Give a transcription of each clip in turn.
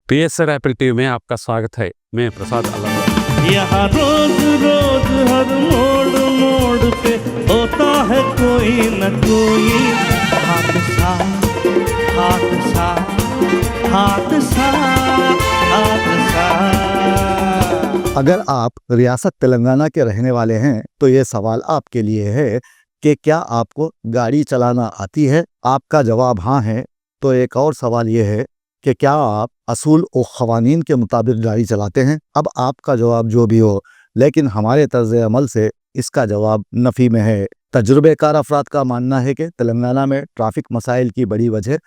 PSR Apple TV में आपका स्वागत है। मैं प्रसाद अलग। यहाँ रोज रोज हर मोड़ मोड़ पे होता है कोई न कोई हादसा हादसा हादसा हादसा। अगर आप रियासत तेलंगाना के रहने वाले हैं तो ये सवाल आपके लिए है कि क्या आपको गाड़ी चलाना आती है। आपका जवाब हाँ है तो एक और सवाल ये है कि क्या आप असूल और क़वानीन के मुताबिक गाड़ी चलाते हैं। अब आपका जवाब जो भी हो, लेकिन हमारे तर्ज अमल से इसका जवाब नफ़ी में है। तजुर्बेकार अफराद का मानना है कि तेलंगाना में ट्रैफिक मसाइल की बड़ी वजह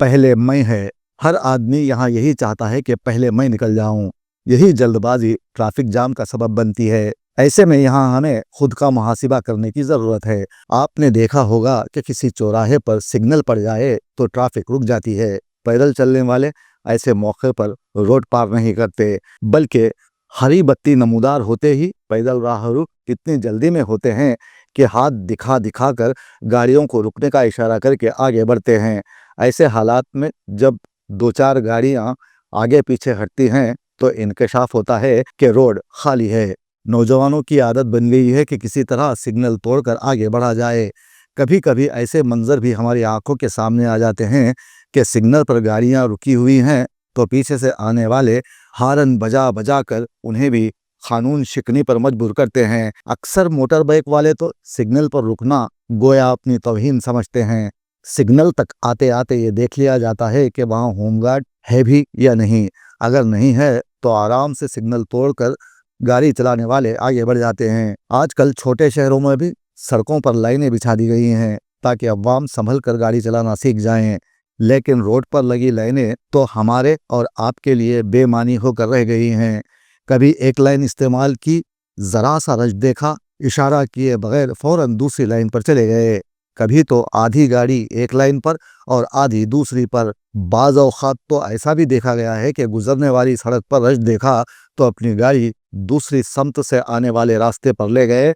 पहले मई है। हर आदमी यहाँ यही चाहता है कि पहले मई निकल जाऊँ। यही जल्दबाजी ट्रैफिक जाम का सबब बनती है। ऐसे में यहाँ हमें खुद का मुहासिबा करने की ज़रूरत है। आपने देखा होगा कि किसी चौराहे पर सिग्नल पड़ जाए तो ट्रैफिक रुक जाती है। पैदल चलने वाले ऐसे मौके पर रोड पार नहीं करते, बल्कि हरी बत्ती नमूदार होते ही पैदल राहगीर इतनी जल्दी में होते हैं कि हाथ दिखा दिखा कर गाड़ियों को रुकने का इशारा करके आगे बढ़ते हैं। ऐसे हालात में जब दो चार गाड़ियां आगे पीछे हटती हैं तो इंकशाफ होता है कि रोड खाली है। नौजवानों की आदत बन गई है कि किसी तरह सिग्नल तोड़कर आगे बढ़ा जाए। कभी कभी ऐसे मंजर भी हमारी आंखों के सामने आ जाते हैं कि सिग्नल पर गाड़ियां रुकी हुई हैं तो पीछे से आने वाले हारन बजा बजा कर उन्हें भी कानून शिकनी पर मजबूर करते हैं। अक्सर मोटर बाइक वाले तो सिग्नल पर रुकना गोया अपनी तौहीन समझते हैं। सिग्नल तक आते आते ये देख लिया जाता है कि वहाँ होमगार्ड है भी या नहीं। अगर नहीं है तो आराम से सिग्नल तोड़कर गाड़ी चलाने वाले आगे बढ़ जाते हैं। आजकल छोटे शहरों में भी सड़कों पर लाइनें बिछा दी गई हैं ताकि अवाम संभल कर गाड़ी चलाना सीख जाएं। लेकिन रोड पर लगी लाइनें तो हमारे और आपके लिए बेमानी होकर रह गई हैं। कभी एक लाइन इस्तेमाल की, ज़रा सा रश देखा, इशारा किए बगैर फ़ौरन दूसरी लाइन पर चले गए। कभी तो आधी गाड़ी एक लाइन पर और आधी दूसरी पर। बाज़ औक़ात तो ऐसा भी देखा गया है कि गुजरने वाली सड़क पर रश देखा तो अपनी गाड़ी दूसरी समत से आने वाले रास्ते पर ले गए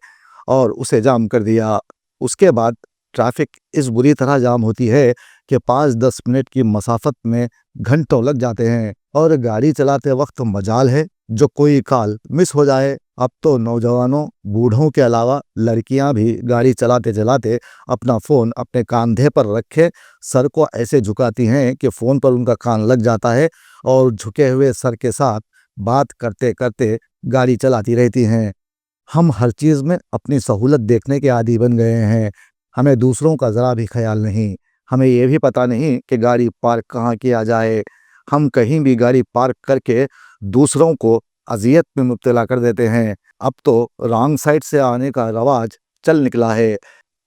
और उसे जाम कर दिया। उसके बाद ट्रैफिक इस बुरी तरह जाम होती है कि 5-10 मिनट की मसाफत में घंटों लग जाते हैं और गाड़ी चलाते वक्त मजाल है जो कोई कॉल मिस हो जाए। अब तो नौजवानों बूढ़ों के अलावा लड़कियां भी गाड़ी चलाते चलाते अपना फ़ोन अपने कंधे पर रखे सर को ऐसे झुकाती हैं कि फ़ोन पर उनका कान लग जाता है और झुके हुए सर के साथ बात करते करते गाड़ी चलाती रहती हैं। हम हर चीज़ में अपनी सहूलत देखने के आदी बन गए हैं। हमें दूसरों का ज़रा भी ख्याल नहीं। हमें ये भी पता नहीं कि गाड़ी पार्क कहाँ किया जाए। हम कहीं भी गाड़ी पार्क करके दूसरों को अजियत में मुब्तला कर देते हैं। अब तो रॉन्ग साइड से आने का रवाज चल निकला है।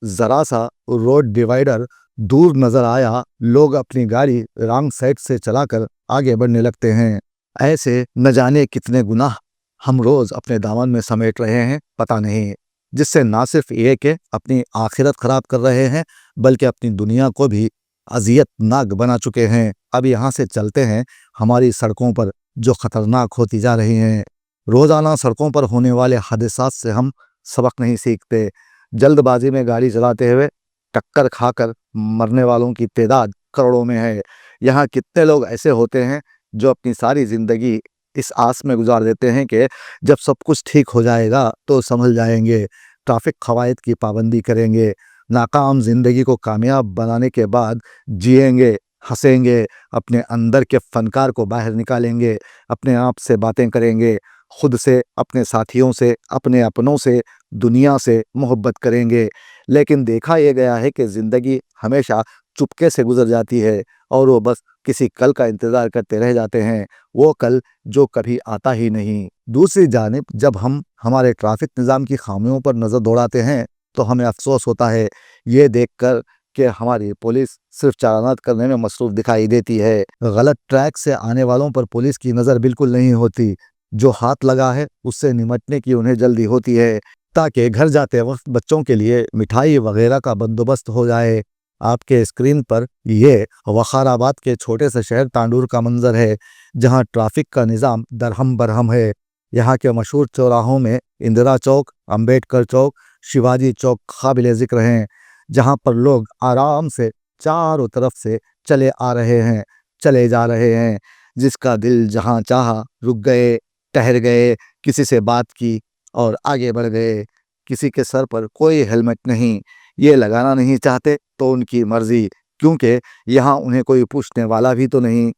ज़रा सा रोड डिवाइडर दूर नज़र आया, लोग अपनी गाड़ी रॉन्ग साइड से चलाकर आगे बढ़ने लगते हैं। ऐसे न जाने कितने गुनाह हम रोज़ अपने दामन में समेट रहे हैं, पता नहीं, जिससे ना सिर्फ ये कि अपनी आखिरत ख़राब कर रहे हैं बल्कि अपनी दुनिया को भी अजियतनाक बना चुके हैं। अब यहाँ से चलते हैं हमारी सड़कों पर जो ख़तरनाक होती जा रही हैं। रोज़ाना सड़कों पर होने वाले हादसात से हम सबक नहीं सीखते। जल्दबाजी में गाड़ी चलाते हुए टक्कर खाकर मरने वालों की तादाद करोड़ों में है। यहाँ कितने लोग ऐसे होते हैं जो अपनी सारी ज़िंदगी इस आस में गुजार देते हैं कि जब सब कुछ ठीक हो जाएगा तो संभल जाएंगे, ट्रैफिक क़वाइद की पाबंदी करेंगे, नाकाम ज़िंदगी को कामयाब बनाने के बाद जिएंगे, हंसेंगे, अपने अंदर के फ़नकार को बाहर निकालेंगे, अपने आप से बातें करेंगे, खुद से, अपने साथियों से, अपने अपनों से, दुनिया से मोहब्बत करेंगे। लेकिन देखा यह गया है कि ज़िंदगी हमेशा चुपके से गुजर जाती है और वो बस किसी कल का इंतज़ार करते रह जाते हैं, वो कल जो कभी आता ही नहीं। दूसरी जानिब जब हम हमारे ट्रैफिक निज़ाम की खामियों पर नज़र दौड़ाते हैं तो हमें अफसोस होता है ये देखकर कि हमारी पुलिस सिर्फ चालानात करने में मसरूफ़ दिखाई देती है। गलत ट्रैक से आने वालों पर पुलिस की नज़र बिल्कुल नहीं होती। जो हाथ लगा है उससे निमटने की उन्हें जल्दी होती है ताकि घर जाते वक्त बच्चों के लिए मिठाई वगैरह का बंदोबस्त हो जाए। आपके स्क्रीन पर ये वखाराबाद के छोटे से शहर तांडूर का मंजर है जहां ट्रैफिक का निज़ाम दरहम बरहम है। यहाँ के मशहूर चौराहों में इंदिरा चौक, अंबेडकर चौक, शिवाजी चौक काबिल ज़िक्र हैं, जहाँ पर लोग आराम से चारों तरफ से चले आ रहे हैं, चले जा रहे हैं। جس کا دل جہاں چاہا رک گئے، ٹہر گئے، کسی سے بات کی اور آگے بڑھ گئے۔ کسی کے سر پر کوئی ہیلمٹ نہیں، یہ لگانا نہیں چاہتے تو ان کی مرضی، کیونکہ یہاں انہیں کوئی پوچھنے والا بھی تو نہیں۔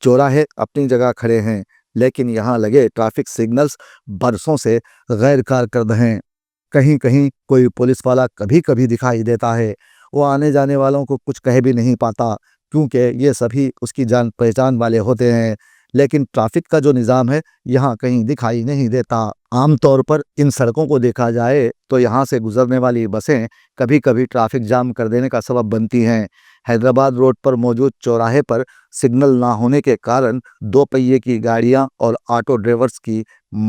چوراہے اپنی جگہ کھڑے ہیں، لیکن یہاں لگے ٹریفک سگنلز برسوں سے غیر کارکرد ہیں۔ کہیں کہیں کوئی پولیس والا کبھی کبھی دکھائی دیتا ہے، وہ آنے جانے والوں کو کچھ کہہ بھی نہیں پاتا، کیونکہ یہ سبھی اس کی جان پہچان والے ہوتے ہیں، لیکن ٹریفک کا جو نظام ہے یہاں کہیں دکھائی نہیں دیتا۔ عام طور پر ان سڑکوں کو دیکھا جائے تو یہاں سے گزرنے والی بسیں کبھی کبھی ٹریفک جام کر دینے کا سبب بنتی ہیں۔ حیدرآباد روڈ پر موجود چوراہے پر سگنل نہ ہونے کے کارن 2 پہیے کی گاڑیاں اور آٹو ڈرائیورز کی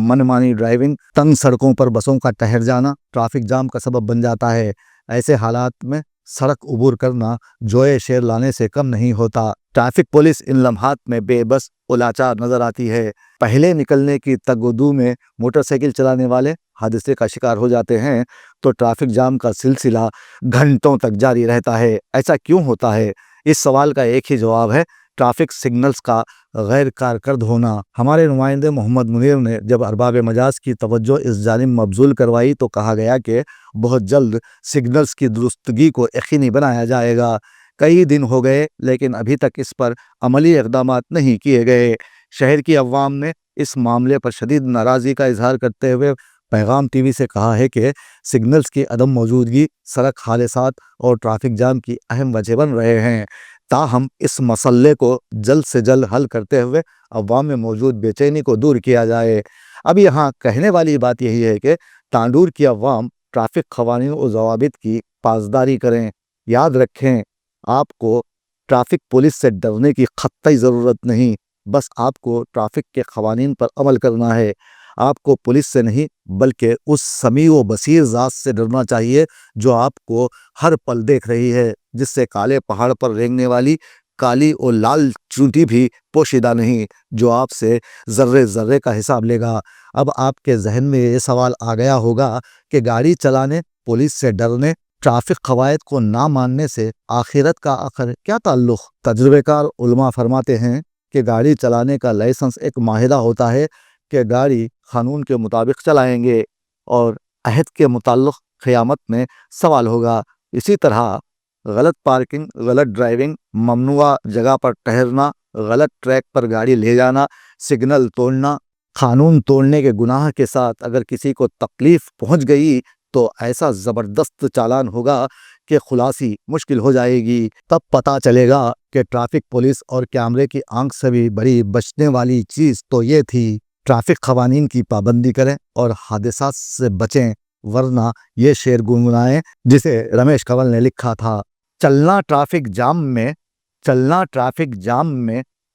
منمانی ڈرائیونگ، تنگ سڑکوں پر بسوں کا ٹہر جانا ٹریفک جام کا سبب بن جاتا ہے۔ ایسے حالات میں سڑک عبور کرنا جوئے شیر لانے سے کم نہیں ہوتا۔ ٹریفک پولیس ان لمحات میں بے بس و لاچار نظر آتی ہے۔ پہلے نکلنے کی تگ و دو میں موٹر سائیکل چلانے والے حادثے کا شکار ہو جاتے ہیں تو ٹریفک جام کا سلسلہ گھنٹوں تک جاری رہتا ہے۔ ایسا کیوں ہوتا ہے؟ اس سوال کا ایک ہی جواب ہے، ٹریفک سگنلز کا غیر کارکرد ہونا۔ ہمارے نمائندے محمد منیر نے جب ارباب مجاز کی توجہ اس جانب مبذول کروائی تو کہا گیا کہ بہت جلد سگنلز کی درستگی کو یقینی بنایا جائے گا۔ کئی دن ہو گئے لیکن ابھی تک اس پر عملی اقدامات نہیں کیے گئے۔ شہر کی عوام نے اس معاملے پر شدید ناراضی کا اظہار کرتے ہوئے پیغام ٹی وی سے کہا ہے کہ سگنلز کی عدم موجودگی سڑک حادثات اور ٹریفک جام کی اہم وجہ بن رہے ہیں۔ تاہم اس مسئلے کو جلد سے جلد حل کرتے ہوئے عوام میں موجود بے چینی کو دور کیا جائے۔ اب یہاں کہنے والی بات یہی ہے کہ تانڈور کی عوام ٹریفک قوانین و ضوابط کی پاسداری کریں۔ یاد رکھیں، آپ کو ٹریفک پولیس سے ڈرنے کی قطعی ضرورت نہیں، بس آپ کو ٹریفک کے قوانین پر عمل کرنا ہے۔ آپ کو پولیس سے نہیں بلکہ اس سمیع و بصیر ذات سے ڈرنا چاہیے جو آپ کو ہر پل دیکھ رہی ہے، جس سے کالے پہاڑ پر رینگنے والی کالی اور لال چونٹی بھی پوشیدہ نہیں، جو آپ سے ذرے ذرے کا حساب لے گا۔ اب آپ کے ذہن میں یہ سوال آ گیا ہوگا کہ گاڑی چلانے، پولیس سے ڈرنے، ٹریفک قواعد کو نہ ماننے سے آخرت کا آخر کیا تعلق؟ تجربہ کار علماء فرماتے ہیں کہ گاڑی چلانے کا لائسنس ایک معاہدہ ہوتا ہے کہ گاڑی قانون کے مطابق چلائیں گے اور عہد کے متعلق قیامت میں سوال ہوگا۔ اسی طرح غلط پارکنگ، غلط ڈرائیونگ، ممنوعہ جگہ پر ٹھہرنا، غلط ٹریک پر گاڑی لے جانا، سگنل توڑنا، قانون توڑنے کے گناہ کے ساتھ اگر کسی کو تکلیف پہنچ گئی تو ایسا زبردست چالان ہوگا کہ خلاصی مشکل ہو جائے گی۔ تب پتہ چلے گا کہ ٹریفک پولیس اور کیمرے کی آنکھ سے بھی بڑی بچنے والی چیز تو یہ تھی۔ ٹریفک قوانین کی پابندی کریں اور حادثات سے بچیں، ورنہ یہ شعر گنگنائیں جسے رمیش کنول نے لکھا تھا، چلنا ٹریفک جام میں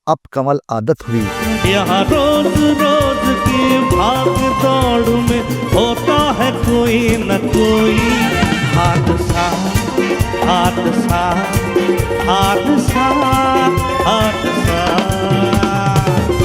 اب کنول عادت ہوئی۔ یہاں روز روز کی بھاگ دوڑ میں ہوتا ہے کوئی نہ کوئی حادثہ، حادثہ، حادثہ۔